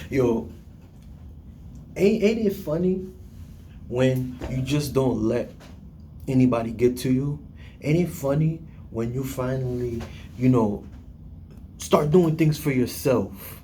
Yo, ain't it funny when you just don't let anybody get to you? Ain't it funny when you finally, you know, start doing things for yourself?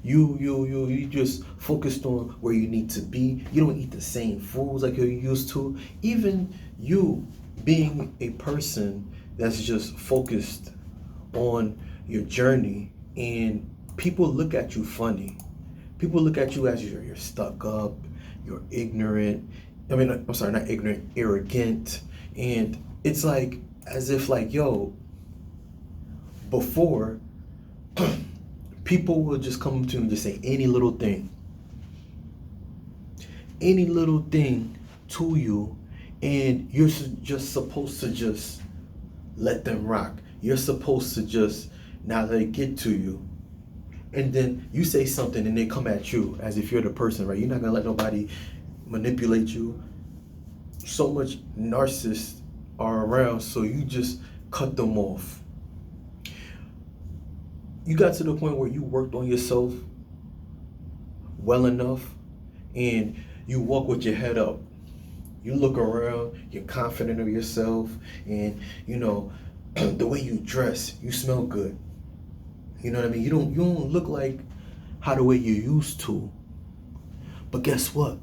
You just focused on where you need to be. You don't eat the same foods like you used to. Even you being a person that's just focused on your journey, and people look at you funny. People look at you as you're stuck up, you're ignorant. I mean, I'm sorry, not ignorant, arrogant. And it's like as if like, yo, before people will just come to you and just say any little thing to you, and you're just supposed to just let them rock. You're supposed to just now let it get to you. And then you say something and they come at you as if you're the person, right? You're not gonna let nobody manipulate you. So much narcissists are around, so you just cut them off. You got to the point where you worked on yourself well enough and you walk with your head up. You look around, you're confident of yourself, and you know, the way you dress, you smell good. You know what I mean? You don't look like how the way you used to. But guess what?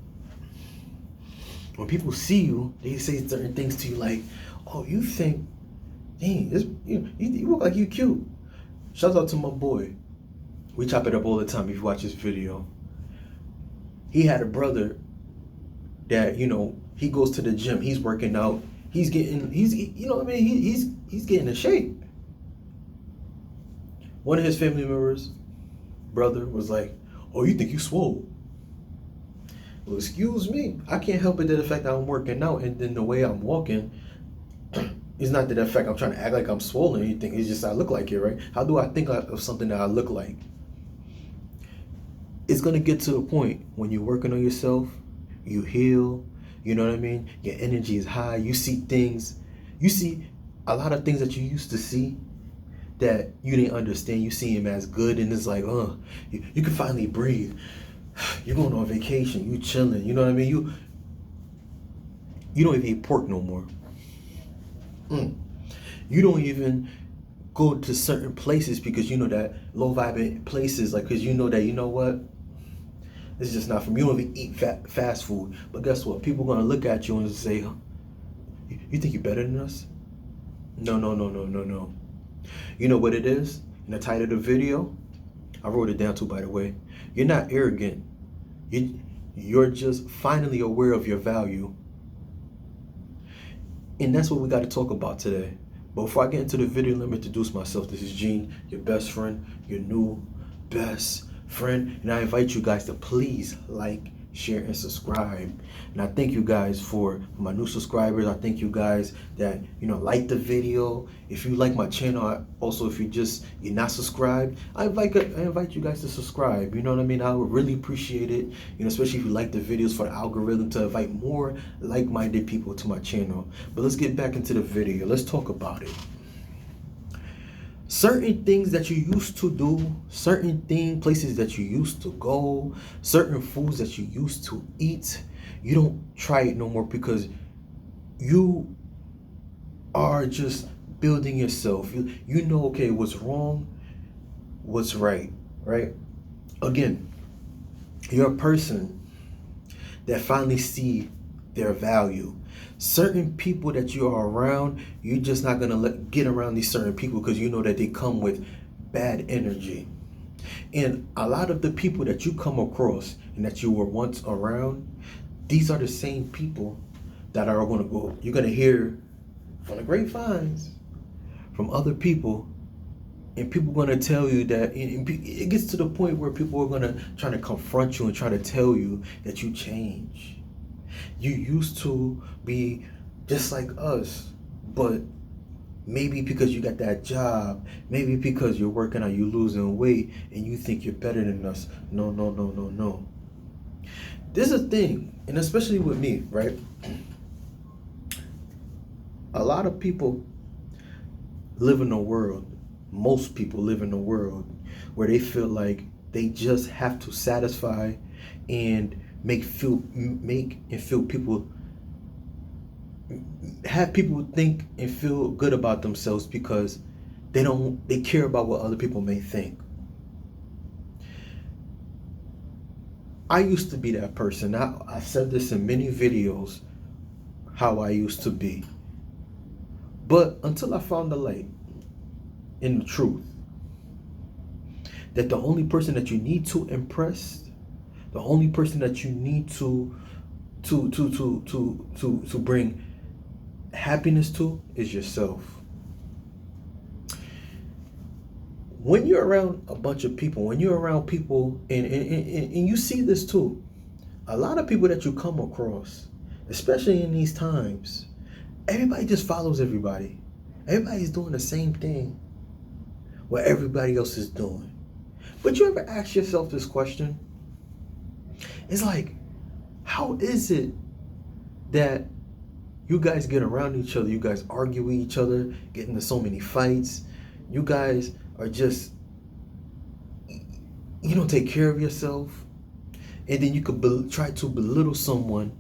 When people see you, they say certain things to you like, "Oh, you think, dang, you look like you cute." Shout out to my boy. We chop it up all the time if you watch this video. He had a brother that, he goes to the gym, he's working out, he's you know what I mean, he's getting in shape. One of his family members, brother, was like, "Oh, you think you swole?" Well, excuse me, I can't help it that the fact that I'm working out and then the way I'm walking, it's not that the fact I'm trying to act like I'm swollen or anything. It's just I look like it, right? How do I think of something that I look like? It's gonna get to a point when you're working on yourself, you heal, you know what I mean? Your energy is high, you see a lot of things that you used to see that you didn't understand. You see him as good, and it's like, you can finally breathe. You're going on vacation, you chilling, you know what I mean? You don't even eat pork no more. You don't even go to certain places because you know that low vibing places, like, because you know what, this is just not for me. You don't even eat fast food. But guess what? People are gonna look at you and say, "You think you're better than us?" No, no, no, no, no, no. You know what it is? In the title of the video, I wrote it down too, by the way. You're not arrogant. You're just finally aware of your value. And that's what we got to talk about today. But before I get into the video, let me introduce myself. This is Gene, your best friend, your new best friend. And I invite you guys to please like, share, and subscribe. And I thank you guys for my new subscribers. I thank you guys that like the video. If you like my channel, also if you're not subscribed, I invite you guys to subscribe. You know what I mean? I would really appreciate it. Especially if you like the videos, for the algorithm to invite more like-minded people to my channel. But let's get back into the video. Let's talk about it. Certain things that you used to do, places that you used to go, certain foods that you used to eat, you don't try it no more because you are just building yourself. You know, okay, what's wrong, what's right? Again, you're a person that finally see their value. Certain people that you are around, you're just not gonna get around these certain people because you know that they come with bad energy. And a lot of the people that you come across and that you were once around, these are the same people that are you're gonna hear from the grapevines, from other people, and people are gonna tell you that it gets to the point where people are gonna try to confront you and try to tell you that you change. You used to be just like us, but maybe because you got that job, maybe because you're working out, you're losing weight, and you think you're better than us. No, no, no, no, no. There's a thing, and especially with me, right? A lot of people live in a world, most people live in a world where they feel like They just have to satisfy and make and feel people, have people think and feel good about themselves because they care about what other people may think. I used to be that person. I said this in many videos, how I used to be. But until I found the light in the truth, that the only person that you need to impress, the only person that you need to bring happiness to is yourself. When you're around a bunch of people, when you're around people, and you see this too, a lot of people that you come across, especially in these times, everybody just follows everybody. Everybody's doing the same thing what everybody else is doing. But you ever ask yourself this question? It's like, how is it that you guys get around each other, you guys argue with each other, get into so many fights, you guys are just, you don't take care of yourself, and then you could try to belittle someone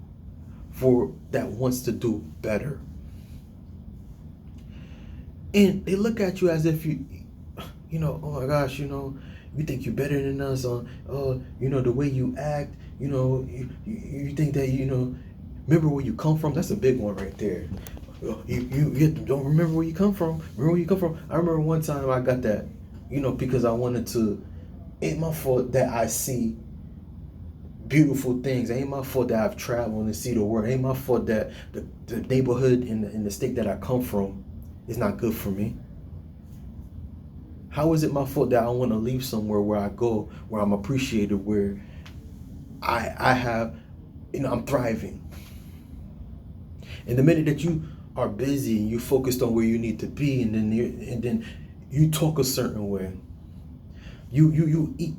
for that wants to do better. And they look at you as if you know, oh my gosh, you know, you think you're better than us, or you know, the way you act, you know, you think that, you know, remember where you come from. That's a big one right there. You don't remember where you come from. Remember where you come from. I remember one time I got that, you know, because I wanted to. Ain't my fault that I see beautiful things. Ain't my fault that I've traveled and see the world. Ain't my fault that the neighborhood in the state that I come from is not good for me. How is it my fault that I want to leave somewhere where I go, where I'm appreciated, where I have, you know, I'm thriving? And the minute that you are busy and you focused on where you need to be, and then you talk a certain way, you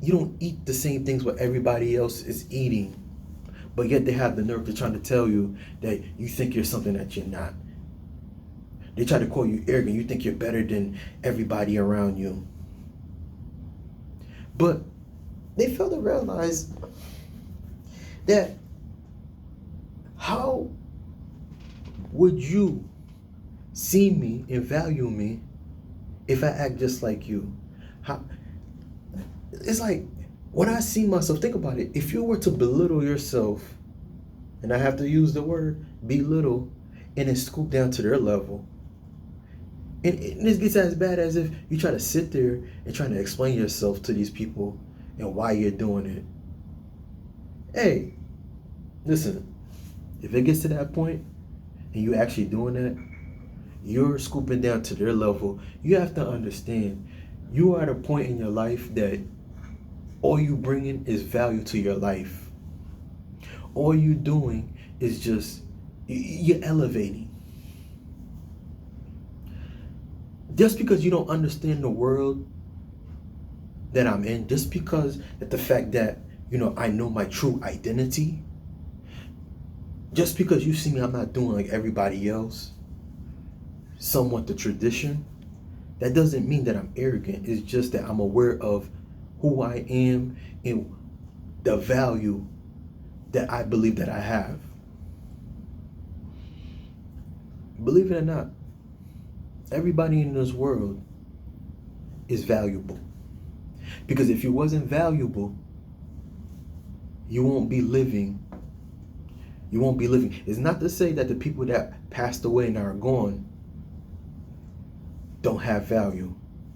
don't eat the same things what everybody else is eating, but yet they have the nerve to trying to tell you that you think you're something that you're not. They try to call you arrogant. You think you're better than everybody around you. But they fail to realize that how would you see me and value me if I act just like you? How? It's like, when I see myself, think about it. If you were to belittle yourself, and I have to use the word belittle, and then scoop down to their level, and this gets as bad as if you try to sit there and trying to explain yourself to these people and why you're doing it. Hey, listen, if it gets to that point and you actually doing that, you're scooping down to their level. You have to understand, you are at a point in your life that all you bringing is value to your life. All you doing is just, you're elevating. Just because you don't understand the world that I'm in, just because that the fact that, you know, I know my true identity, just because you see me, I'm not doing like everybody else, somewhat the tradition, that doesn't mean that I'm arrogant. It's just that I'm aware of who I am and the value that I believe that I have. Believe it or not, everybody in this world is valuable. Because if you wasn't valuable, you won't be living. You won't be living. It's not to say that the people that passed away and are gone don't have value,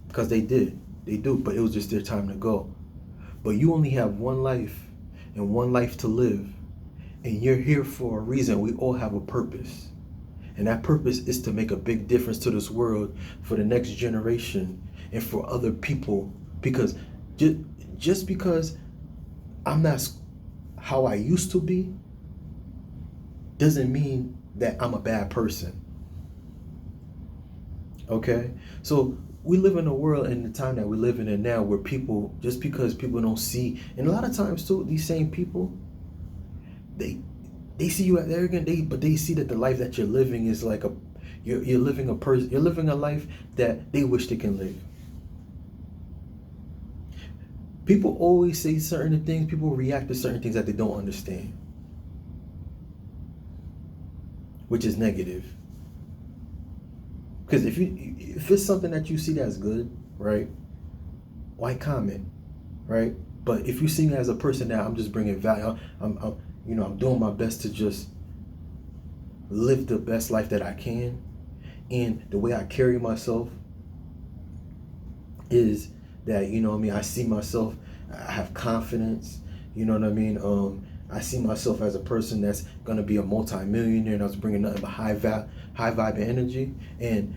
because they did. They do, but it was just their time to go. But you only have one life and one life to live. And you're here for a reason. We all have a purpose. And that purpose is to make a big difference to this world, for the next generation, and for other people. Because just because I'm not how I used to be, doesn't mean that I'm a bad person. Okay? So we live in a world, in the time that we're living in now, where people, just because people don't see, and a lot of times too, these same people, they see you as arrogant, but they see that the life that you're living is like you're living a life that they wish they can live. People always say certain things, people react to certain things that they don't understand, which is negative. Because if it's something that you see that's good, right, why comment, right? But if you see me as a person that I'm just bringing value, I'm doing my best to just live the best life that I can, and the way I carry myself is that, you know what I mean, I see myself, I have confidence, you know what I mean, I see myself as a person that's gonna be a multi-millionaire, and I was bringing nothing but high vibe energy, and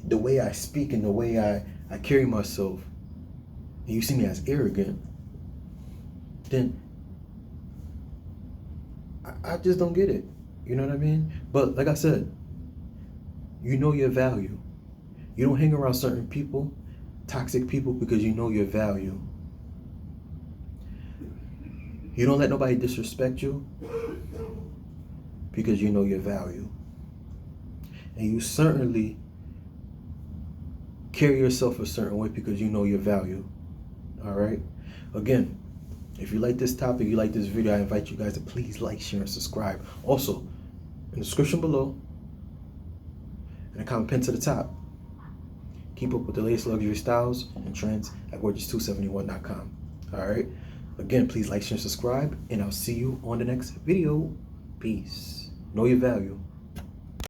the way I speak and the way I carry myself, and you see me as arrogant, then I just don't get it. You know what I mean? But like I said, you know your value. You don't hang around certain people, toxic people, because you know your value. You don't let nobody disrespect you because you know your value. And you certainly carry yourself a certain way because you know your value. All right? Again, if you like this topic, you like this video, I invite you guys to please like, share, and subscribe. Also, in the description below, and a comment pinned to the top, keep up with the latest luxury styles and trends at gorgeous271.com. All right? Again, please like, share, and subscribe, and I'll see you on the next video. Peace. Know your value.